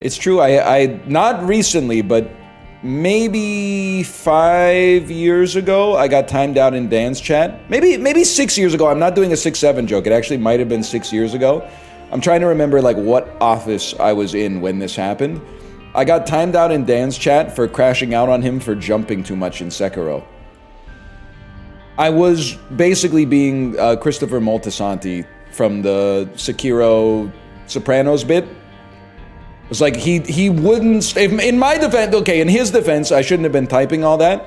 It's true. I not recently, but maybe 5 years ago, I got timed out in Dan's chat. Maybe 6 years ago. I'm not doing a 6-7 joke. It actually might have been 6 years ago. I'm trying to remember like what office I was in when this happened. I got timed out in Dan's chat for crashing out on him for jumping too much in Sekiro. I was basically being Christopher Moltisanti from the Sekiro Sopranos bit. It was like he wouldn't, in my defense, okay, in his defense, I shouldn't have been typing all that.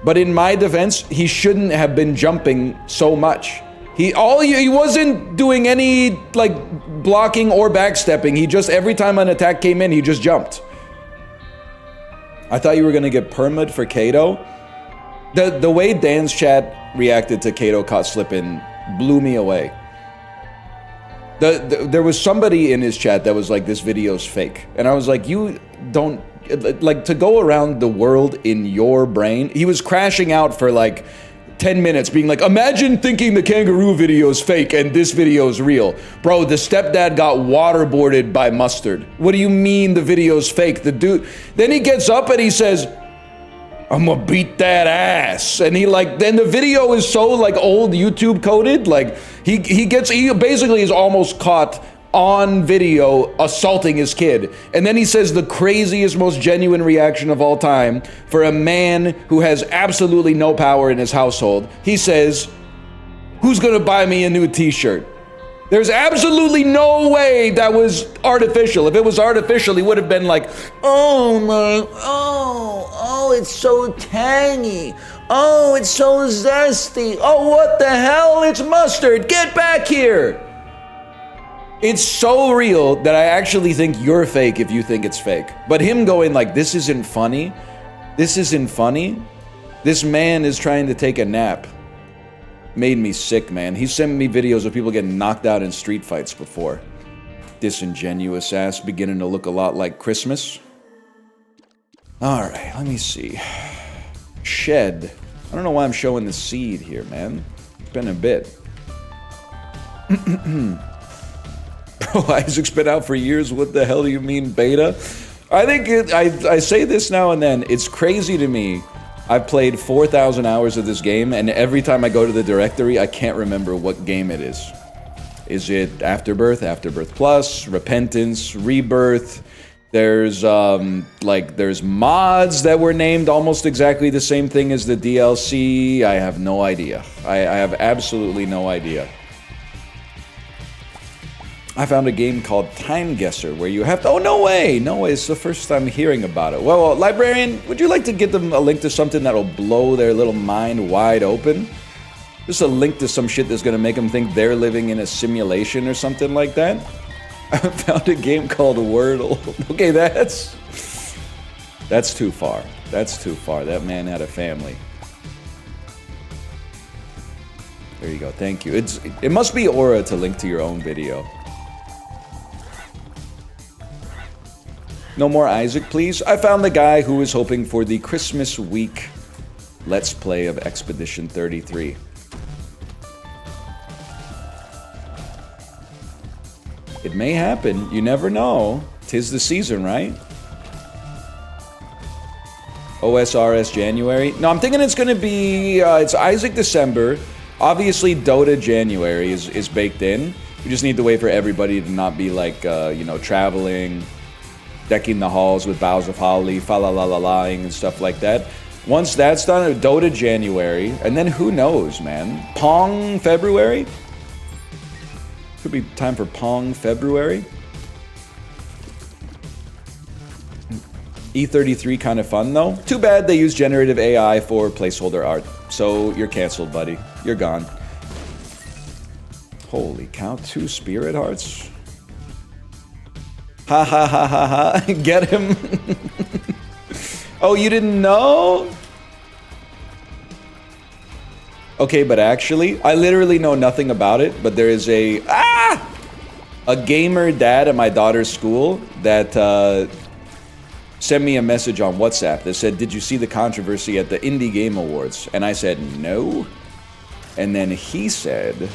But in my defense, he shouldn't have been jumping so much. He wasn't doing any like blocking or backstepping. He just, every time an attack came in, he just jumped. I thought you were gonna get perma'd for Kato. The way Dan's chat reacted to Kato caught slipping blew me away. There was somebody in his chat that was like, this video's fake. And I was like, you don't, like, to go around the world in your brain. He was crashing out for like 10 minutes being like, imagine thinking the kangaroo video is fake and this video is real. Bro, the stepdad got waterboarded by mustard. What do you mean the video's fake? The dude, then he gets up and he says, I'm gonna beat that ass. And he like, then the video is so like old YouTube coded, like he basically is almost caught on video assaulting his kid. And then he says the craziest, most genuine reaction of all time for a man who has absolutely no power in his household. He says, who's gonna buy me a new t-shirt? There's absolutely no way that was artificial. If it was artificial, he would have been like, oh my, oh, it's so tangy. Oh, it's so zesty. Oh, what the hell? It's mustard. Get back here. It's so real that I actually think you're fake if you think it's fake. But him going like, this isn't funny. This isn't funny. This man is trying to take a nap. Made me sick, man. He sent me videos of people getting knocked out in street fights before. Disingenuous ass, beginning to look a lot like Christmas. All right, let me see. Shed. I don't know why I'm showing the seed here, man. It's been a bit. Bro, Isaac's been out for years. What the hell do you mean, beta? I think I say this now and then. It's crazy to me. I've played 4,000 hours of this game, and every time I go to the directory, I can't remember what game it is. Is it Afterbirth, Afterbirth Plus, Repentance, Rebirth? There's there's mods that were named almost exactly the same thing as the DLC. I have no idea. I have absolutely no idea. I found a game called Time Guesser where you have to, oh, no way, it's the first time hearing about it. Well, librarian, would you like to give them a link to something that'll blow their little mind wide open? Just a link to some shit that's gonna make them think they're living in a simulation or something like that? I found a game called Wordle. Okay, that's too far. That's too far. That man had a family. There you go, thank you. It must be Aura to link to your own video. No more Isaac, please. I found the guy who was hoping for the Christmas week Let's Play of Expedition 33. It may happen. You never know. 'Tis the season, right? OSRS January. No, I'm thinking it's going to be... it's Isaac December. Obviously, Dota January is baked in. We just need to wait for everybody to not be like, you know, traveling... decking the halls with boughs of holly, fa-la-la-la-laing and stuff like that. Once that's done, Dota January, and then who knows, man? Pong February? Could be time for Pong February. E33 kind of fun, though. Too bad they use generative AI for placeholder art. So you're canceled, buddy. You're gone. Holy cow, 2 spirit hearts? Ha ha ha ha ha. Get him. Oh, you didn't know? Okay, but actually, I literally know nothing about it, but there is a gamer dad at my daughter's school that sent me a message on WhatsApp that said, did you see the controversy at the Indie Game Awards? And I said, no. And then he said...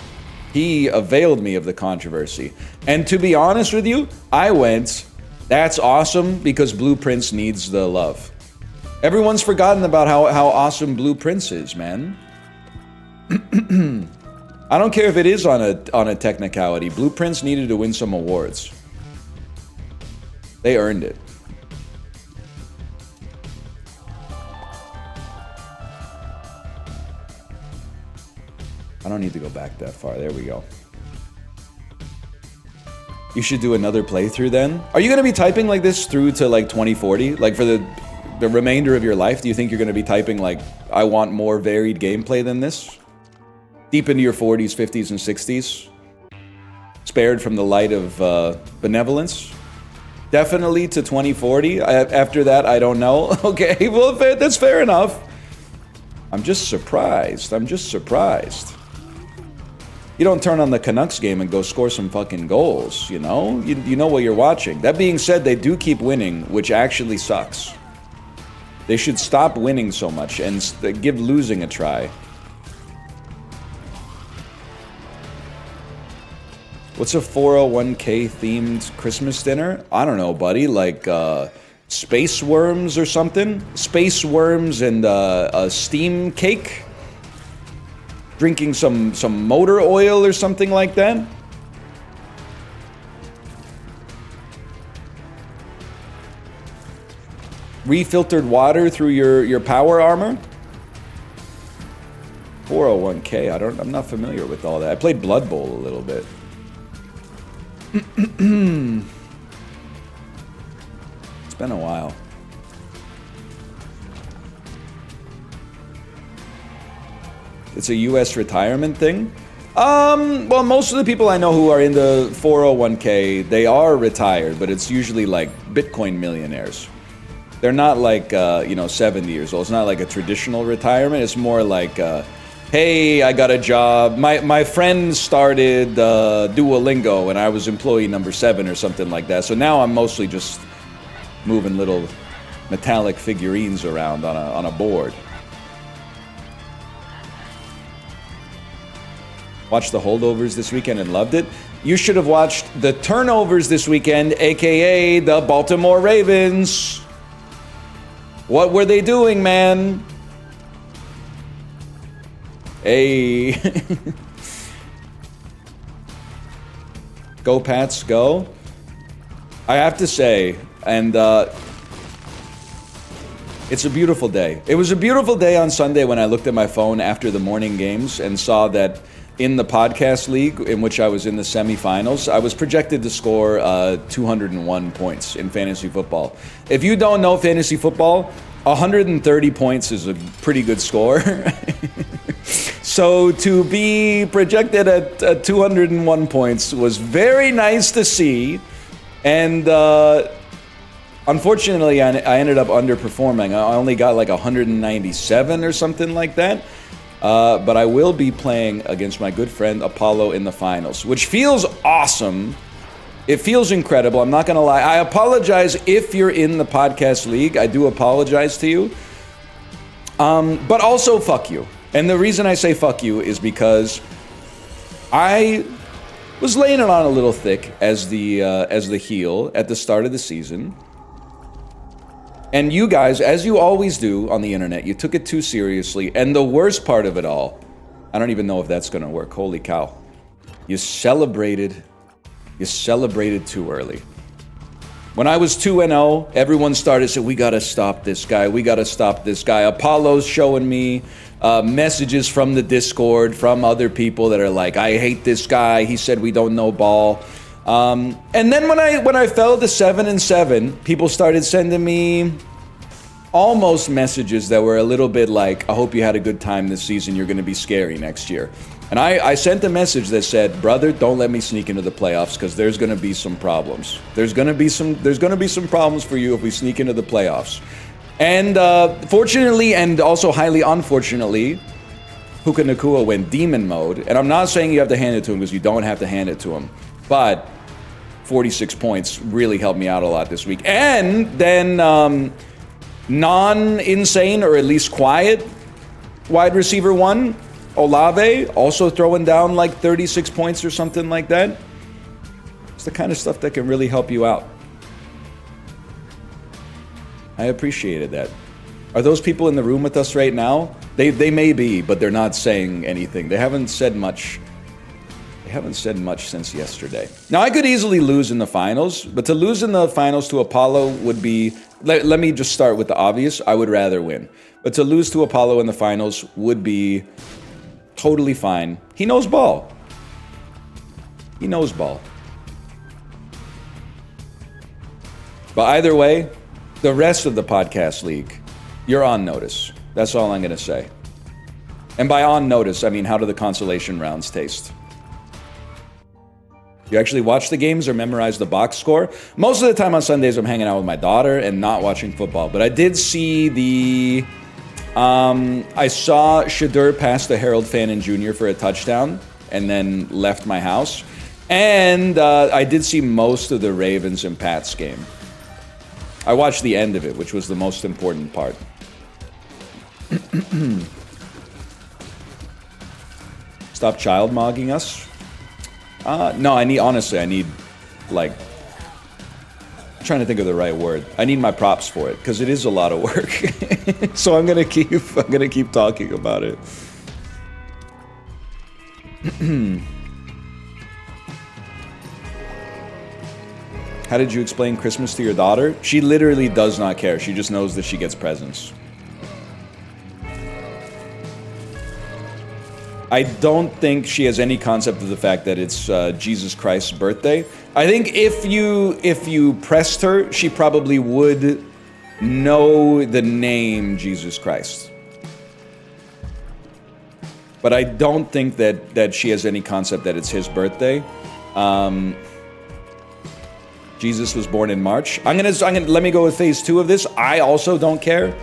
he availed me of the controversy. And to be honest with you, I went, That's awesome because Blue Prince needs the love. Everyone's forgotten about how awesome Blue Prince is, man. I don't care if it is on a technicality. Blue Prince needed to win some awards. They earned it. I don't need to go back that far. There we go. You should do another playthrough then. Are you going to be typing like this through to like 2040? Like for the remainder of your life? Do you think you're going to be typing like, I want more varied gameplay than this? Deep into your 40s, 50s, and 60s? Spared from the light of benevolence? Definitely to 2040. After that, I don't know. Okay, well, that's fair enough. I'm just surprised. I'm just surprised. You don't turn on the Canucks game and go score some fucking goals, you know? You know what you're watching. That being said, they do keep winning, which actually sucks. They should stop winning so much and give losing a try. What's a 401k themed Christmas dinner? I don't know, buddy. Like space worms or something? Space worms and a steam cake? Drinking some motor oil or something like that? Refiltered water through your power armor? 401k, I'm not familiar with all that. I played Blood Bowl a little bit. It's been a while. It's a US retirement thing? Well, most of the people I know who are in the 401k, they are retired, but it's usually like Bitcoin millionaires. They're not like, 70 years old. It's not like a traditional retirement. It's more like, hey, I got a job. My friend started Duolingo, and I was employee number 7 or something like that. So now I'm mostly just moving little metallic figurines around on a board. Watched the Holdovers this weekend and loved it. You should have watched the Turnovers this weekend, aka the Baltimore Ravens. What were they doing, man? Hey. Go Pats, go. I have to say, and it's a beautiful day. It was a beautiful day on Sunday when I looked at my phone after the morning games and saw that in the podcast league in which I was in the semifinals, I was projected to score 201 points in fantasy football. If you don't know fantasy football, 130 points is a pretty good score. So to be projected at 201 points was very nice to see. And unfortunately, I ended up underperforming. I only got like 197 or something like that. But I will be playing against my good friend Apollo in the finals, which feels awesome. It feels incredible. I'm not going to lie. I apologize if you're in the podcast league. I do apologize to you. But also, fuck you. And the reason I say fuck you is because I was laying it on a little thick as the heel at the start of the season. And you guys, as you always do on the internet, you took it too seriously. And the worst part of it all, I don't even know if that's going to work. Holy cow. You celebrated too early. When I was 2-0, everyone started saying, we got to stop this guy. We got to stop this guy. Apollo's showing me messages from the Discord, from other people that are like, I hate this guy. He said we don't know ball. And then when I fell to 7-7, people started sending me almost messages that were a little bit like, I hope you had a good time this season. You're going to be scary next year. And I sent a message that said, brother, don't let me sneak into the playoffs because there's going to be some problems. There's going to be some problems for you if we sneak into the playoffs. And fortunately, and also highly unfortunately, Puka Nacua went demon mode. And I'm not saying you have to hand it to him because you don't have to hand it to him. But 46 points really helped me out a lot this week. And then non-insane, or at least quiet, wide receiver 1, Olave, also throwing down like 36 points or something like that. It's the kind of stuff that can really help you out. I appreciated that. Are those people in the room with us right now? They may be, but they're not saying anything. They haven't said much. They haven't said much since yesterday. Now, I could easily lose in the finals, but to lose in the finals to Apollo would be... Let me just start with the obvious. I would rather win. But to lose to Apollo in the finals would be totally fine. He knows ball. He knows ball. But either way, the rest of the podcast league, you're on notice. That's all I'm going to say. And by on notice, I mean, how do the consolation rounds taste? You actually watch the games or memorize the box score? Most of the time on Sundays, I'm hanging out with my daughter and not watching football. But I did see the... I saw Shadur pass to Harold Fannin Jr. for a touchdown and then left my house. And I did see most of the Ravens and Pats game. I watched the end of it, which was the most important part. Stop child mogging us? No, I need, like, I'm trying to think of the right word. I need my props for it, because it is a lot of work. So I'm gonna keep talking about it. How did you explain Christmas to your daughter? She literally does not care. She just knows that she gets presents. I don't think she has any concept of the fact that it's Jesus Christ's birthday. I think if you pressed her, she probably would know the name Jesus Christ. But I don't think that she has any concept that it's his birthday. Jesus was born in March. I'm gonna let me go with phase 2 of this. I also don't care.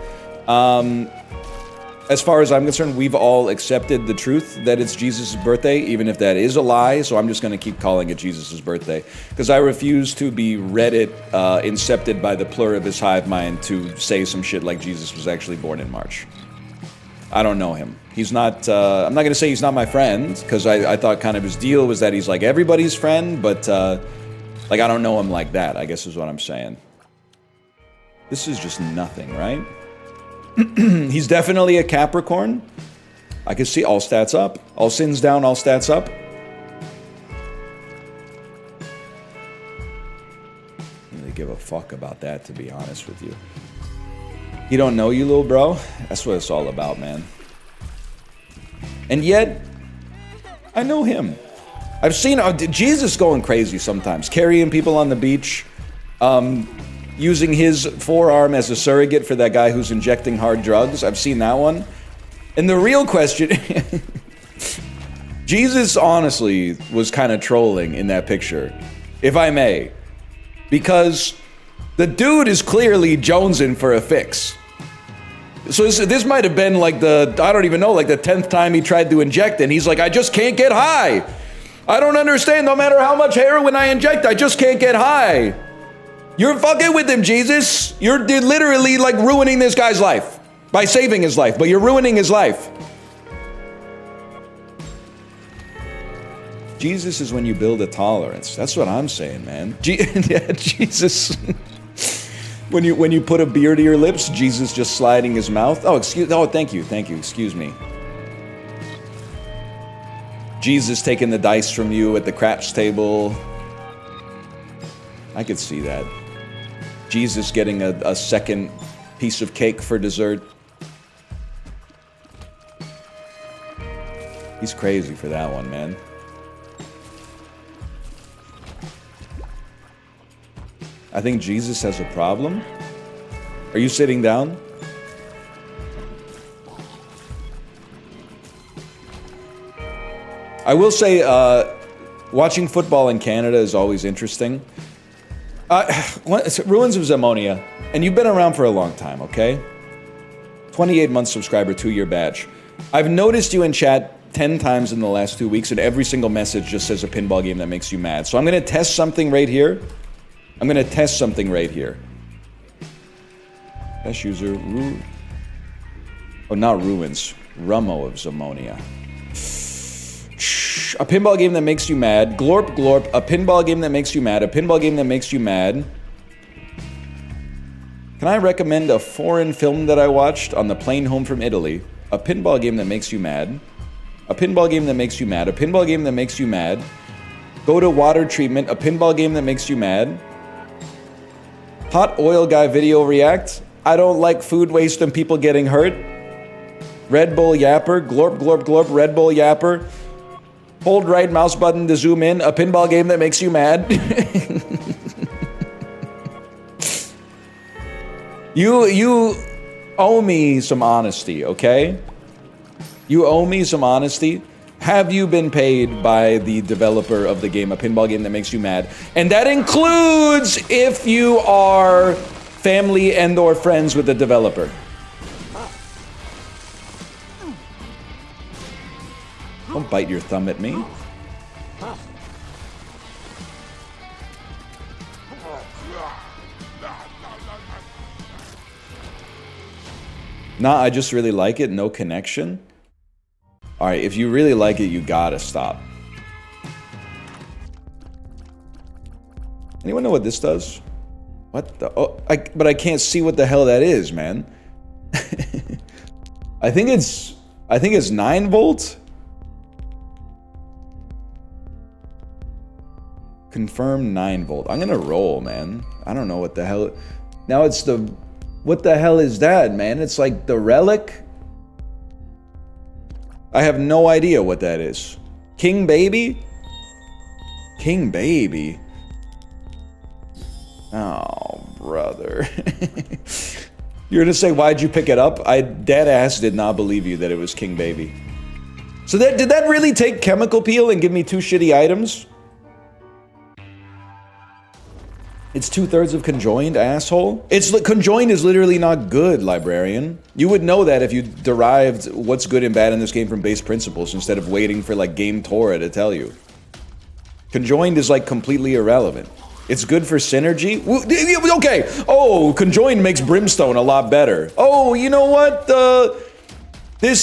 As far as I'm concerned, we've all accepted the truth that it's Jesus' birthday, even if that is a lie. So I'm just gonna keep calling it Jesus' birthday because I refuse to be Reddit incepted by the pluribus hive mind to say some shit like Jesus was actually born in March. I don't know him. He's not. I'm not gonna say he's not my friend because I thought kind of his deal was that he's like everybody's friend, but. Like, I don't know him like that, I guess is what I'm saying. This is just nothing, right? He's definitely a Capricorn. I can see all stats up. All sins down, all stats up. I don't really give a fuck about that, to be honest with you. You don't know you, little bro? That's what it's all about, man. And yet, I know him. I've seen Jesus going crazy sometimes, carrying people on the beach, using his forearm as a surrogate for that guy who's injecting hard drugs. I've seen that one. And the real question, Jesus honestly was kind of trolling in that picture, if I may, because the dude is clearly jonesing for a fix. So this might have been like I don't even know, like the 10th time he tried to inject, and he's like, I just can't get high. I don't understand. No matter how much heroin I inject, I just can't get high. You're fucking with him, Jesus. You're literally like ruining this guy's life by saving his life, but you're ruining his life. Jesus is when you build a tolerance. That's what I'm saying, man. Yeah, Jesus. When you put a beer to your lips, Jesus just sliding his mouth. Oh, thank you. Excuse me. Jesus taking the dice from you at the craps table. I could see that. Jesus getting a second piece of cake for dessert. He's crazy for that one, man. I think Jesus has a problem. Are you sitting down? I will say, watching football in Canada is always interesting. Ruins of Zamonia, and you've been around for a long time, okay? 28-month subscriber, 2-year badge. I've noticed you in chat 10 times in the last 2 weeks, and every single message just says a pinball game that makes you mad. So I'm going to test something right here. Best user, not Ruins, Rummo of Zamonia. A pinball game that makes you mad. Glorp, glorp. A pinball game that makes you mad. A pinball game that makes you mad. Can I recommend a foreign film that I watched on the plane home from Italy? A pinball game that makes you mad. A pinball game that makes you mad. A pinball game that makes you mad. Go to water treatment. A pinball game that makes you mad. Hot oil guy video react. I don't like food waste and people getting hurt. Red Bull yapper. Glorp, glorp, glorp. Red Bull yapper. Hold right mouse button to zoom in. A pinball game that makes you mad. You owe me some honesty, okay? You owe me some honesty. Have you been paid by the developer of the game, a pinball game that makes you mad? And that includes if you are family and or friends with the developer. Don't bite your thumb at me. Nah, I just really like it. No connection. All right, if you really like it, you gotta stop. Anyone know what this does? What the? Oh, but I can't see what the hell that is, man. I think it's 9 volts. Confirm 9 volt. I'm gonna roll, man. I don't know what the hell. Now it's the. What the hell is that, man? It's like the relic. I have no idea what that is. King Baby? King Baby? Oh, brother. You're gonna say, why'd you pick it up? I dead ass did not believe you that it was King Baby. So did that really take chemical peel and give me 2 shitty items? It's 2/3 of conjoined, asshole. Conjoined is literally not good, librarian. You would know that if you derived what's good and bad in this game from base principles instead of waiting for like Game Torah to tell you. Conjoined is like completely irrelevant. It's good for synergy. Okay. Oh, conjoined makes brimstone a lot better. Oh, you know what? This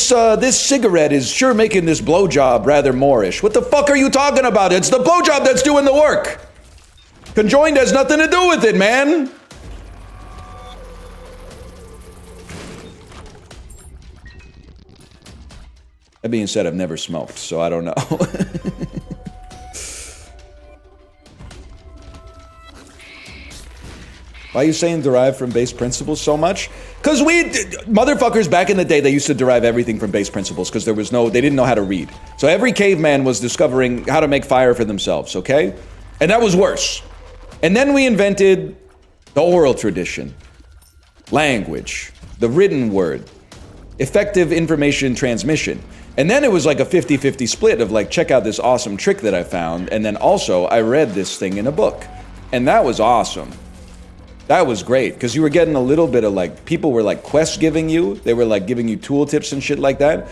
cigarette is sure making this blowjob rather Moorish. What the fuck are you talking about? It's the blowjob that's doing the work. Conjoined has nothing to do with it, man. That being said, I've never smoked, so I don't know. Why are you saying derive from base principles so much? Because motherfuckers back in the day, they used to derive everything from base principles because they didn't know how to read. So every caveman was discovering how to make fire for themselves, okay? And that was worse. And then we invented the oral tradition, language, the written word, effective information transmission. And then it was like a 50-50 split of like, check out this awesome trick that I found. And then also I read this thing in a book. And that was awesome. That was great because you were getting a little bit of like, people were like quest giving you. They were like giving you tool tips and shit like that.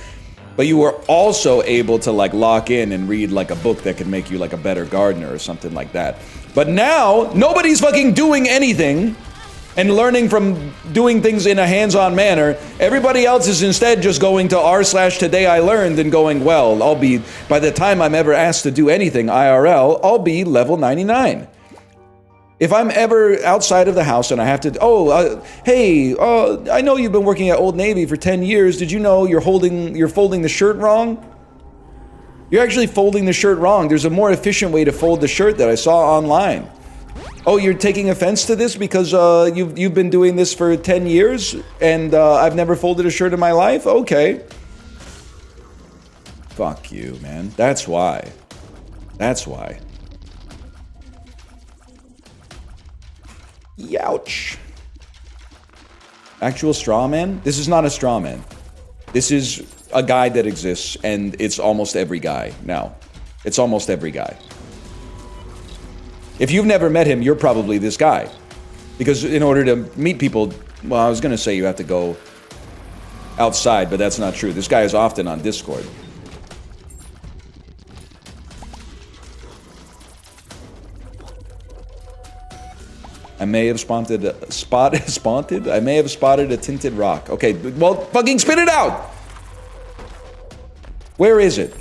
But you were also able to like lock in and read like a book that could make you like a better gardener or something like that. But now, nobody's fucking doing anything and learning from doing things in a hands-on manner. Everybody else is instead just going to r/today I learned and going, well, by the time I'm ever asked to do anything IRL, I'll be level 99. If I'm ever outside of the house and I have to, hey, I know you've been working at Old Navy for 10 years. Did you know you're folding the shirt wrong? You're actually folding the shirt wrong. There's a more efficient way to fold the shirt that I saw online. Oh, you're taking offense to this because you've been doing this for 10 years and I've never folded a shirt in my life? Okay. Fuck you, man. That's why. That's why. Youch. Actual straw man? This is not a straw man. This is a guy that exists, and it's almost every guy now. It's almost every guy. If you've never met him, you're probably this guy. Because in order to meet people, well, I was going to say you have to go outside, but that's not true. This guy is often on Discord. I may have spotted a tinted rock. Okay, well, fucking spit it out! Where is it?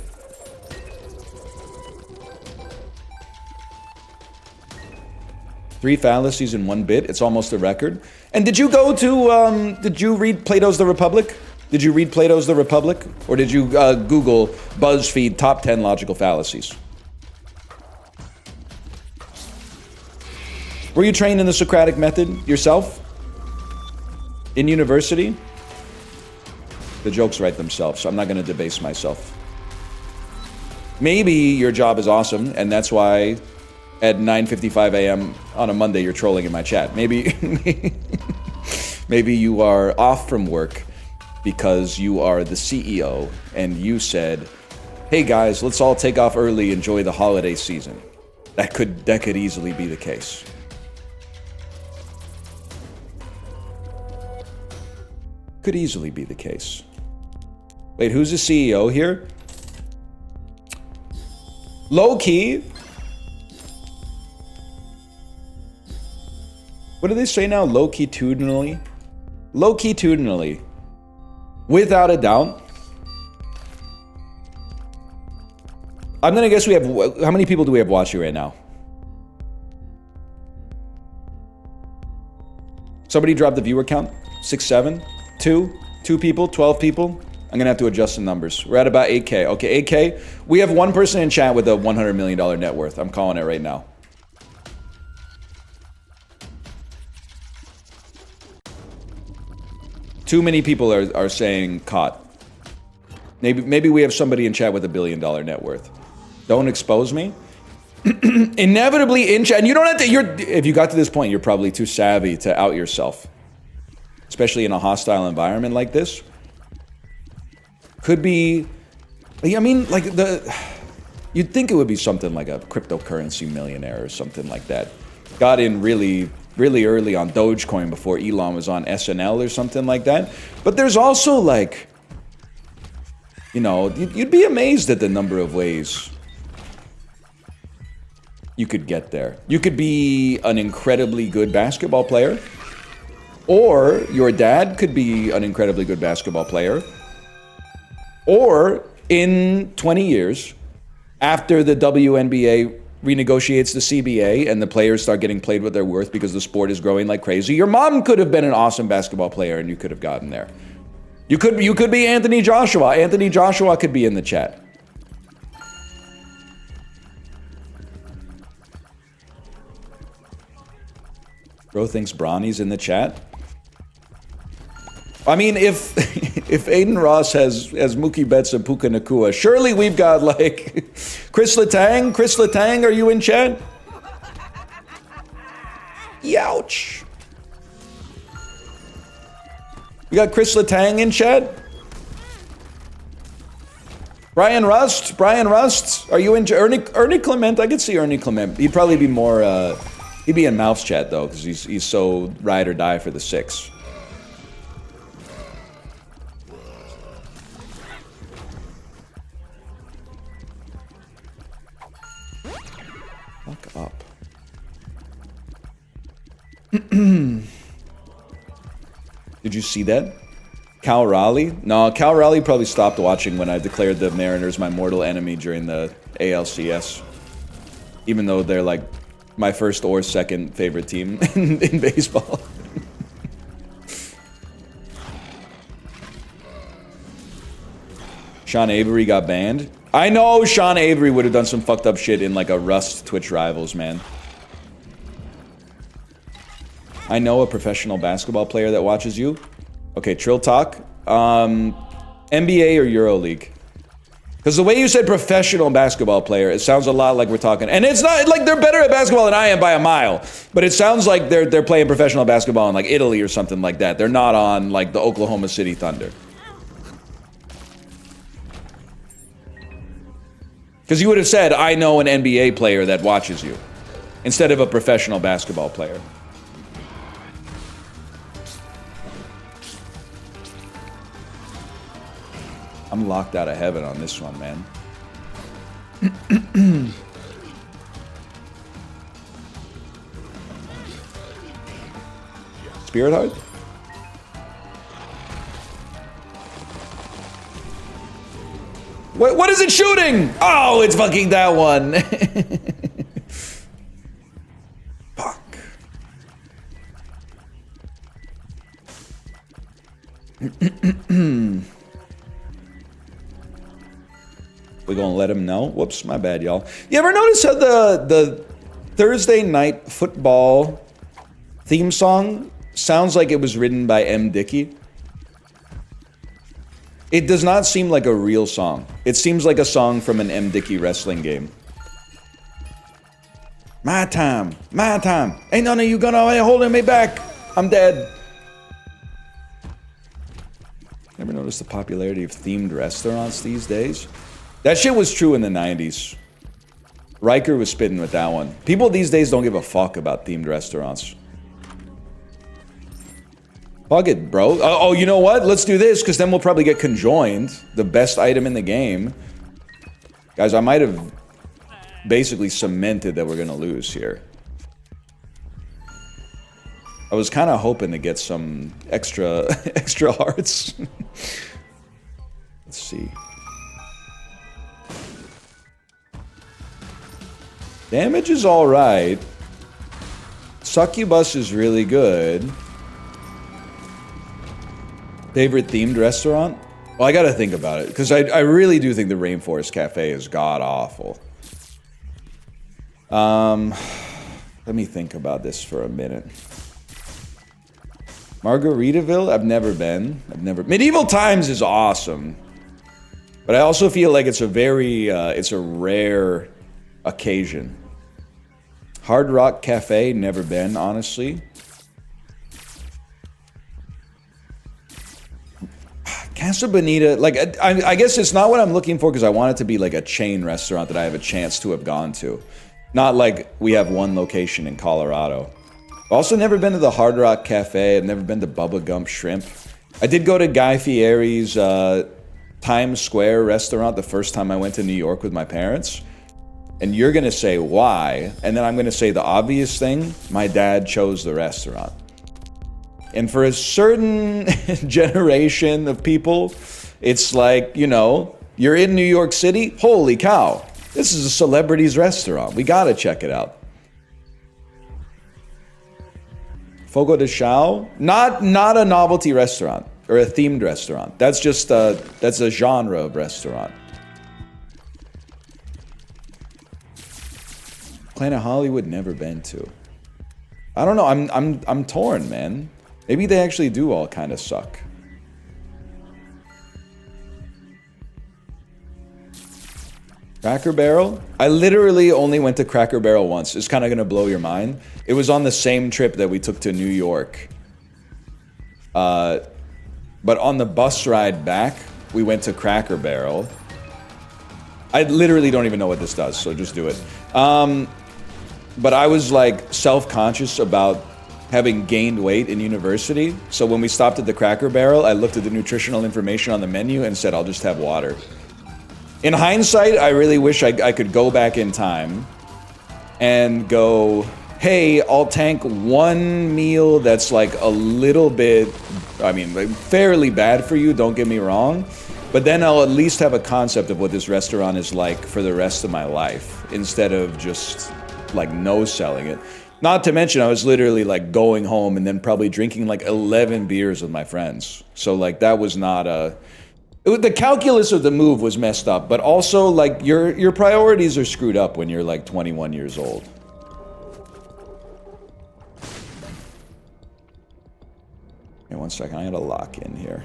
Three fallacies in 1 bit. It's almost a record. And did you go to, did you read Plato's The Republic? Did you read Plato's The Republic? Or did you Google BuzzFeed top 10 logical fallacies? Were you trained in the Socratic method yourself? In university? The jokes write themselves, so I'm not going to debase myself. Maybe your job is awesome, and that's why at 9:55 a.m. on a Monday you're trolling in my chat. Maybe, maybe you are off from work because you are the CEO and you said, hey guys, let's all take off early, enjoy the holiday season. That could easily be the case. Could easily be the case. Wait, who's the CEO here? Low key. What do they say now? Low-key-tudinally? Low-key-tudinally. Without a doubt. I'm gonna guess we have, how many people do we have watching right now? Somebody drop the viewer count. 6, 7, 2 people, 12 people. I'm gonna have to adjust the numbers. We're at about 8K. Okay, 8K. We have one person in chat with a $100 million net worth. I'm calling it right now. Too many people are saying caught. Maybe we have somebody in chat with $1 billion net worth. Don't expose me. Inevitably in chat, and you don't have to, if you got to this point, you're probably too savvy to out yourself. Especially in a hostile environment like this. Could be, I mean, like you'd think it would be something like a cryptocurrency millionaire or something like that. Got in really early on Dogecoin before Elon was on SNL or something like that. But there's also like, you know, you'd be amazed at the number of ways you could get there. You could be an incredibly good basketball player, or your dad could be an incredibly good basketball player, or in 20 years, after the WNBA renegotiates the CBA and the players start getting paid what they're worth because the sport is growing like crazy, your mom could have been an awesome basketball player and you could have gotten there. You could be Anthony Joshua. Anthony Joshua could be in the chat. Bro thinks Bronny's in the chat. I mean, if Aiden Ross has Mookie Betts and Puka Nakua, surely we've got like Chris Letang. Chris Letang, are you in chat? Youch. We got Chris Letang in chat. Brian Rust, are you in? Ernie Clement, I could see Ernie Clement. He'd probably be more. He'd be in Mouth's chat though, because he's so ride or die for the 6. Fuck up. Did you see that? Cal Raleigh? No, Cal Raleigh probably stopped watching when I declared the Mariners my mortal enemy during the ALCS. Even though they're like my first or second favorite team in baseball. Sean Avery got banned. I know Sean Avery would have done some fucked up shit in like a Rust Twitch Rivals, man. I know a professional basketball player that watches you. Okay, Trill Talk. NBA or EuroLeague? Because the way you said professional basketball player, it sounds a lot like we're talking, and it's not like they're better at basketball than I am by a mile, but it sounds like they're playing professional basketball in like Italy or something like that. They're not on like the Oklahoma City Thunder. Because you would have said, I know an NBA player that watches you, instead of a professional basketball player. I'm locked out of heaven on this one, man. Spirit Heart? What is it shooting? Oh, it's fucking that one. Fuck. We gonna let him know? Whoops, my bad, y'all. You ever notice how the Thursday night football theme song sounds like it was written by M. Dickey? It does not seem like a real song. It seems like a song from an M. Dickey wrestling game. My time, my time. Ain't none of you gonna holding me back. I'm dead. Ever notice the popularity of themed restaurants these days? That shit was true in the 90s. Riker was spitting with that one. People these days don't give a fuck about themed restaurants. Fuck it, bro. Oh, you know what? Let's do this, because then we'll probably get conjoined. The best item in the game. Guys, I might have basically cemented that we're gonna lose here. I was kind of hoping to get some extra hearts. Let's see. Damage is alright. Succubus is really good. Favorite themed restaurant? Well, I gotta think about it, because I really do think the Rainforest Cafe is god-awful. Let me think about this for a minute. Margaritaville? I've never been. Medieval Times is awesome. But I also feel like it's a very, it's a rare occasion. Hard Rock Cafe, never been, honestly. Casa Bonita, like, I guess it's not what I'm looking for, because I want it to be like a chain restaurant that I have a chance to have gone to. Not like we have one location in Colorado. I've also never been to the Hard Rock Cafe. I've never been to Bubba Gump Shrimp. I did go to Guy Fieri's Times Square restaurant the first time I went to New York with my parents. And you're gonna say why, and then I'm gonna say the obvious thing, my dad chose the restaurant. And for a certain generation of people, it's like, you know, you're in New York City, holy cow, this is a celebrity's restaurant, we gotta check it out. Fogo de Chao, not a novelty restaurant, or a themed restaurant, that's just, that's a genre of restaurant. Planet Hollywood, never been to. I don't know, I'm torn, man. Maybe they actually do all kind of suck. Cracker Barrel? I literally only went to Cracker Barrel once. It's kind of gonna blow your mind. It was on the same trip that we took to New York. But on the bus ride back, we went to Cracker Barrel. I literally don't even know what this does, so just do it. But I was like self-conscious about having gained weight in university. So when we stopped at the Cracker Barrel, I looked at the nutritional information on the menu and said, I'll just have water. In hindsight, I really wish I could go back in time and go, hey, I'll tank one meal that's like a little bit, I mean, like fairly bad for you, don't get me wrong. But then I'll at least have a concept of what this restaurant is like for the rest of my life, instead of just like no-selling it. Not to mention, I was literally like going home and then probably drinking like 11 beers with my friends. So like that was not a... The calculus of the move was messed up, but also like your priorities are screwed up when you're like 21 years old. Hey, one second, I gotta lock in here.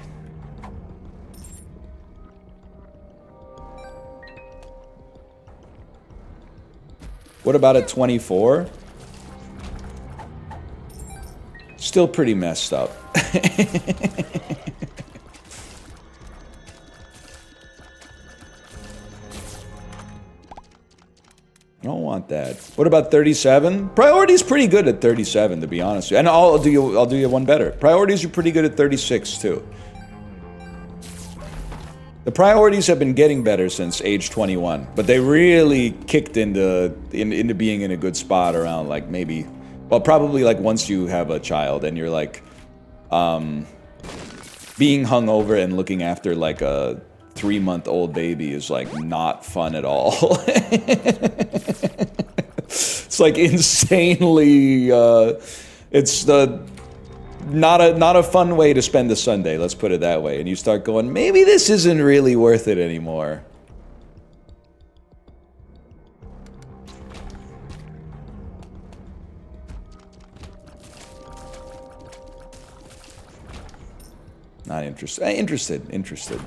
What about at 24? Still pretty messed up. I don't want that. What about 37? Priority's pretty good at 37, to be honest. And I'll do you one better. Priorities are pretty good at 36 too. The priorities have been getting better since age 21, but they really kicked into being in a good spot around like maybe, well, probably like once you have a child and you're like being hungover and looking after like a 3-month-old baby is like not fun at all. It's like insanely, it's the not a fun way to spend a Sunday, let's put it that way. And you start going, maybe this isn't really worth it anymore. Not interested. Interested.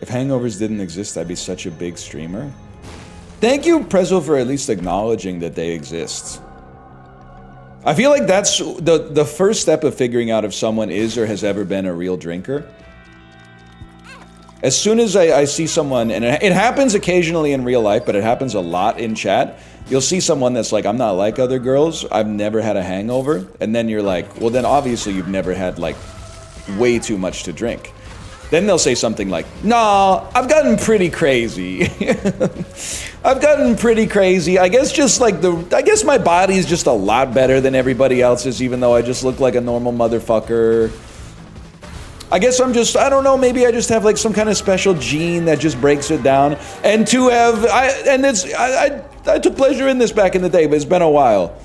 If hangovers didn't exist, I'd be such a big streamer. Thank you, Prezzo, for at least acknowledging that they exist. I feel like that's the first step of figuring out if someone is or has ever been a real drinker. As soon as I see someone, and it happens occasionally in real life, but it happens a lot in chat, you'll see someone that's like, I'm not like other girls, I've never had a hangover, and then you're like, well then obviously you've never had like way too much to drink. Then they'll say something like, nah, I've gotten pretty crazy. I've gotten pretty crazy. I guess just like I guess my body is just a lot better than everybody else's, even though I just look like a normal motherfucker. I guess I don't know, maybe I just have like some kind of special gene that just breaks it down. And to have, I took pleasure in this back in the day, but it's been a while.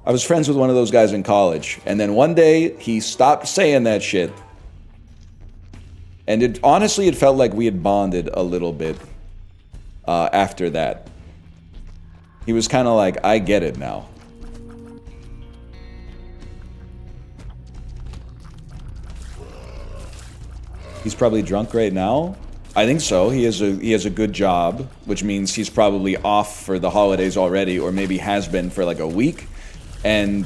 I was friends with one of those guys in college, and then one day he stopped saying that shit. And honestly, it felt like we had bonded a little bit after that. He was kind of like, I get it now. He's probably drunk right now. I think so. He has a good job, which means he's probably off for the holidays already, or maybe has been for like a week, and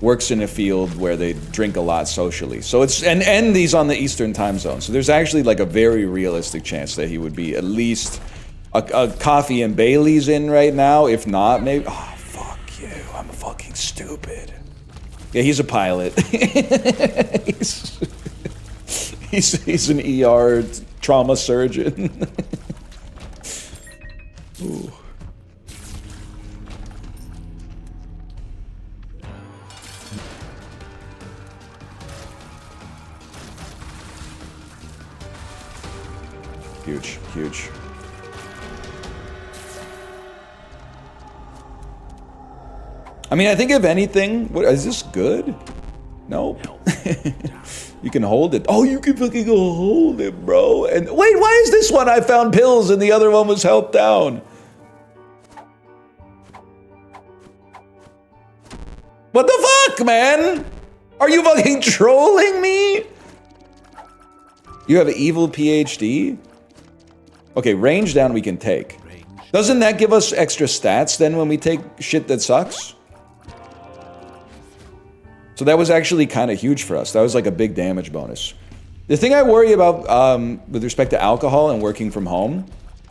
works in a field where they drink a lot socially. So it's and he's on the Eastern time zone. So there's actually like a very realistic chance that he would be at least a coffee and Bailey's in right now. If not, maybe. Oh fuck you! I'm fucking stupid. Yeah, he's a pilot. He's an ER trauma surgeon. Ooh. Huge. I mean, I think if anything, what is this good? No. You can hold it. Oh, you can fucking go hold it, bro. And wait, why is this one I found pills and the other one was held down? What the fuck, man? Are you fucking trolling me? You have an evil PhD? Okay, range down we can take. Doesn't that give us extra stats then when we take shit that sucks? So that was actually kind of huge for us. That was like a big damage bonus. The thing I worry about with respect to alcohol and working from home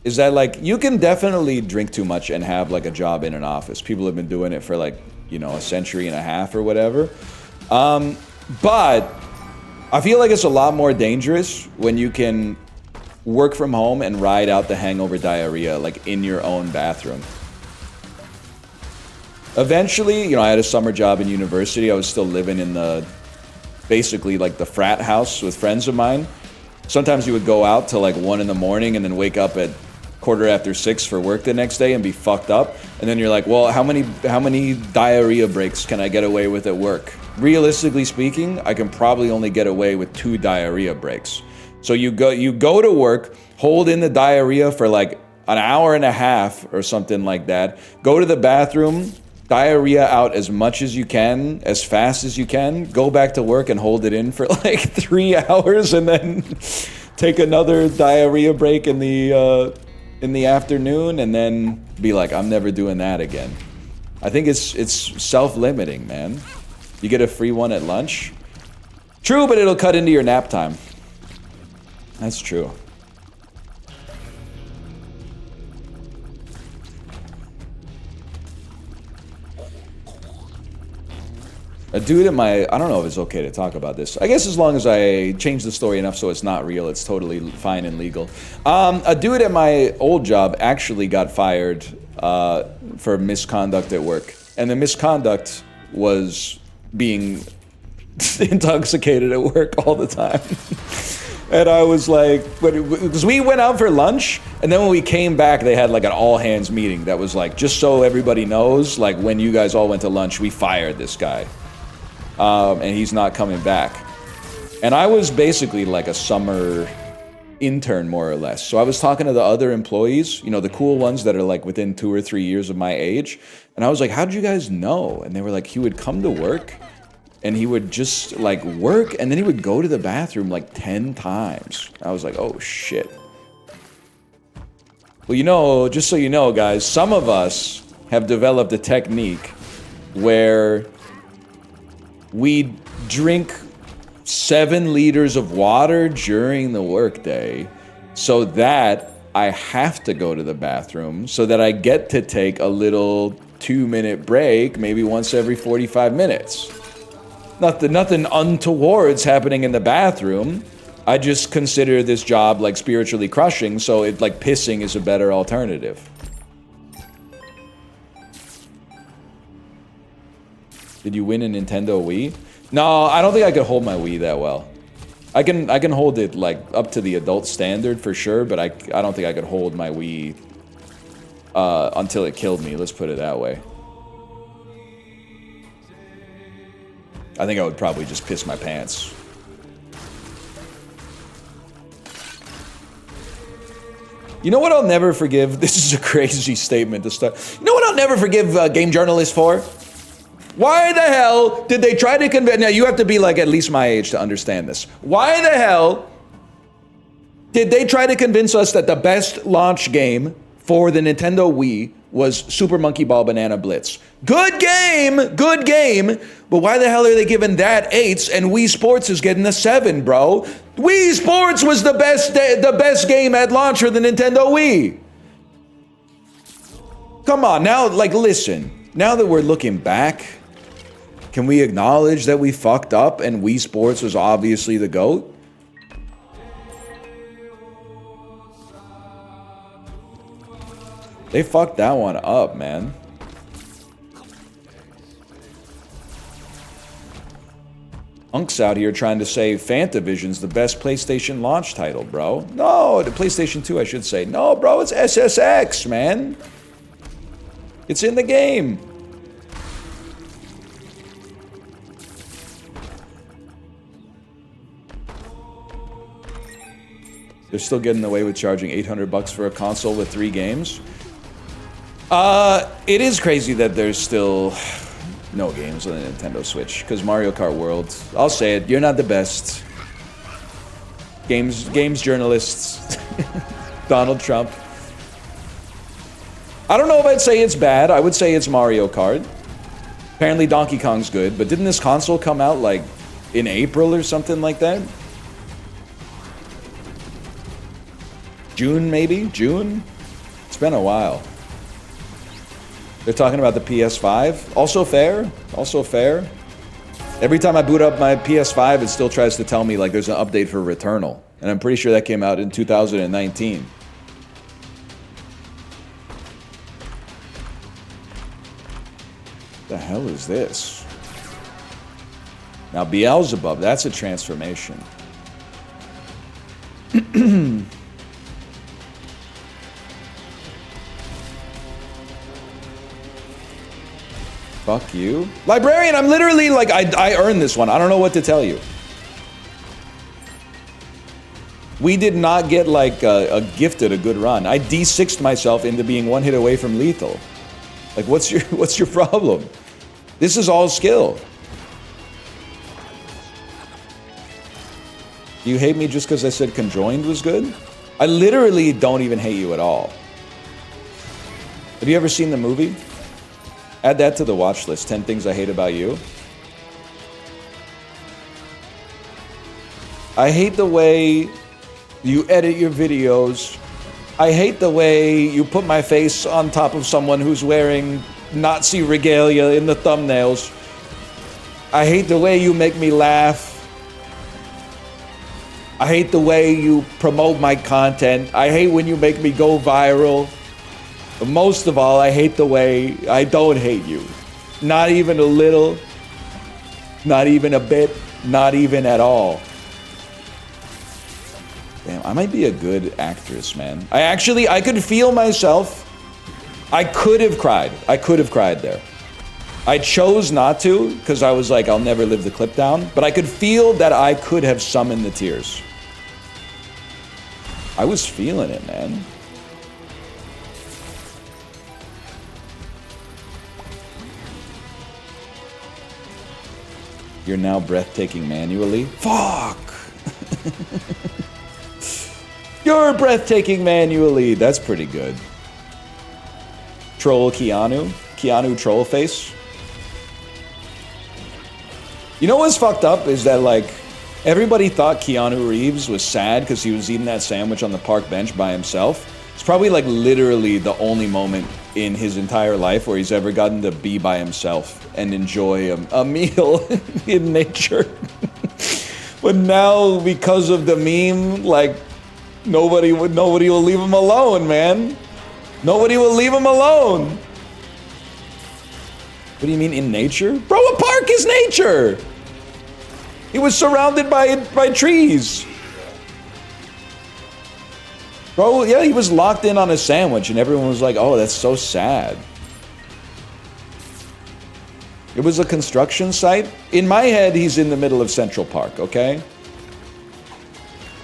is that like you can definitely drink too much and have like a job in an office. People have been doing it for like, you know, a century and a half or whatever. But I feel like it's a lot more dangerous when you can work from home and ride out the hangover diarrhea like in your own bathroom. Eventually, you know, I had a summer job in university. I was still living in basically like the frat house with friends of mine. Sometimes you would go out till like 1 in the morning and then wake up at 6:15 for work the next day and be fucked up. And then you're like, well, how many diarrhea breaks can I get away with at work? Realistically speaking, I can probably only get away with 2 diarrhea breaks. So you go to work, hold in the diarrhea for like an hour and a half or something like that. Go to the bathroom, diarrhea out as much as you can, as fast as you can. Go back to work and hold it in for like 3 hours, and then take another diarrhea break in the afternoon, and then be like, I'm never doing that again. I think it's self-limiting, man. You get a free one at lunch. True, but it'll cut into your nap time. That's true. A dude at my, I don't know if it's okay to talk about this. I guess as long as I change the story enough so it's not real, it's totally fine and legal. A dude at my old job actually got fired for misconduct at work. And the misconduct was being intoxicated at work all the time. And I was like, because we went out for lunch, and then when we came back, they had like an all-hands meeting that was like, just so everybody knows, like when you guys all went to lunch, we fired this guy. And he's not coming back. And I was basically like a summer intern, more or less. So I was talking to the other employees, you know, the cool ones that are like within 2 or 3 years of my age. And I was like, how did you guys know? And they were like, he would come to work and he would just like work and then he would go to the bathroom like 10 times. I was like, oh shit. Well, you know, just so you know, guys, some of us have developed a technique where we drink 7 liters of water during the workday so that I have to go to the bathroom so that I get to take a little 2-minute break, maybe once every 45 minutes. Nothing untoward's happening in the bathroom. I just consider this job like spiritually crushing, so it like pissing is a better alternative. Did you win a Nintendo Wii? No, I don't think I could hold my Wii that well. I can hold it like up to the adult standard for sure, but I don't think I could hold my Wii until it killed me, let's put it that way. I think I would probably just piss my pants. You know what I'll never forgive? This is a crazy statement to start. You know what I'll never forgive game journalists for? Why the hell did they try to convince... Now, you have to be like at least my age to understand this. Why the hell did they try to convince us that the best launch game for the Nintendo Wii was Super Monkey Ball Banana Blitz? Good game! Good game! But why the hell are they giving that 8s and Wii Sports is getting a 7, bro? Wii Sports was the best game at launch for the Nintendo Wii. Come on, now, like, listen. Now that we're looking back, can we acknowledge that we fucked up and Wii Sports was obviously the GOAT? They fucked that one up, man. Unk's out here trying to say Fantavision's the best PlayStation launch title, bro. No, the PlayStation 2, I should say. No, bro, it's SSX, man. It's in the game. They're still getting away with charging $800 for a console with 3 games. It is crazy that there's still no games on the Nintendo Switch, because Mario Kart World, I'll say it, you're not the best. Games journalists, Donald Trump. I don't know if I'd say it's bad. I would say it's Mario Kart. Apparently Donkey Kong's good, but didn't this console come out like in April or something like that? June, maybe? June? It's been a while. They're talking about the PS5. Also fair. Also fair. Every time I boot up my PS5, it still tries to tell me like there's an update for Returnal. And I'm pretty sure that came out in 2019. The hell is this? Now Beelzebub, that's a transformation. Fuck you. Librarian, I'm literally like, I earned this one. I don't know what to tell you. We did not get like a gifted a good run. I D6'd myself into being 1 hit away from lethal. Like, what's your problem? This is all skill. You hate me just because I said Conjoined was good? I literally don't even hate you at all. Have you ever seen the movie? Add that to the watch list. 10 things I hate about you. I hate the way you edit your videos. I hate the way you put my face on top of someone who's wearing Nazi regalia in the thumbnails. I hate the way you make me laugh. I hate the way you promote my content. I hate when you make me go viral. But most of all, I hate the way I don't hate you. Not even a little, not even a bit, not even at all. I might be a good actress, man. I could feel myself. I could have cried. I could have cried there. I chose not to because I was like, I'll never live the clip down. But I could feel that I could have summoned the tears. I was feeling it, man. You're now breathtaking manually. Fuck! You're breathtaking manually. That's pretty good. Troll Keanu. Keanu troll face. You know what's fucked up is that, like, everybody thought Keanu Reeves was sad because he was eating that sandwich on the park bench by himself. It's probably, like, literally the only moment in his entire life where he's ever gotten to be by himself and enjoy a meal in nature. But now, because of the meme, like, nobody will leave him alone, man. Nobody will leave him alone. What do you mean in nature? Bro, a park is nature. He was surrounded by trees. Bro, yeah, he was locked in on a sandwich and everyone was like, oh, that's so sad. It was a construction site. In my head, he's in the middle of Central Park, okay?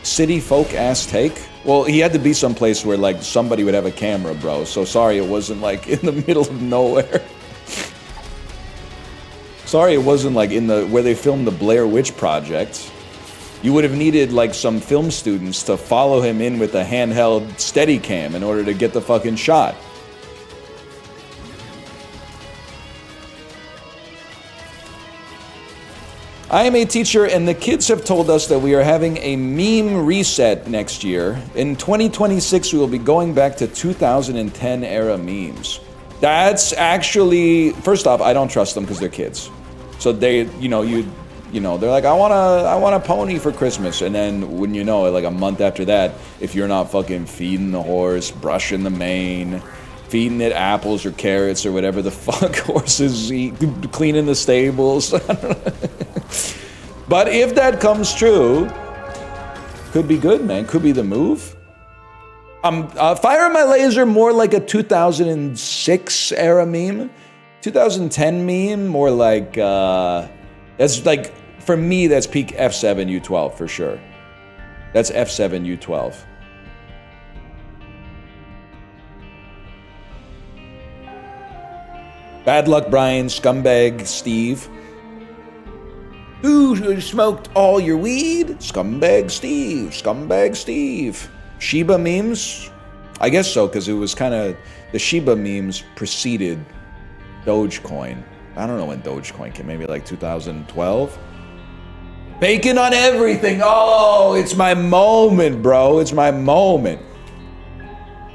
City folk ass take. Well, he had to be someplace where, like, somebody would have a camera, bro. So sorry it wasn't, like, in the middle of nowhere. Sorry it wasn't, like, where they filmed the Blair Witch Project. You would have needed, like, some film students to follow him in with a handheld Steadicam in order to get the fucking shot. I am a teacher, and the kids have told us that we are having a meme reset next year. In 2026, we will be going back to 2010 era memes. That's actually, first off, I don't trust them because they're kids. So they, they're like, I want a pony for Christmas, and then when you know it, like a month after that, if you're not fucking feeding the horse, brushing the mane, feeding it apples or carrots or whatever the fuck horses eat, cleaning the stables. But if that comes true, could be good, man. Could be the move. Fire My Laser, more like a 2006 era meme. 2010 meme, more like, that's like, for me, that's peak F7 U12 for sure. That's F7 U12. Bad luck, Brian. Scumbag, Steve. Who smoked all your weed? Scumbag Steve. Scumbag Steve. Shiba memes? I guess so, because it was kind of... The Shiba memes preceded Dogecoin. I don't know when Dogecoin came. Maybe like 2012? Bacon on everything. Oh, it's my moment, bro. It's my moment.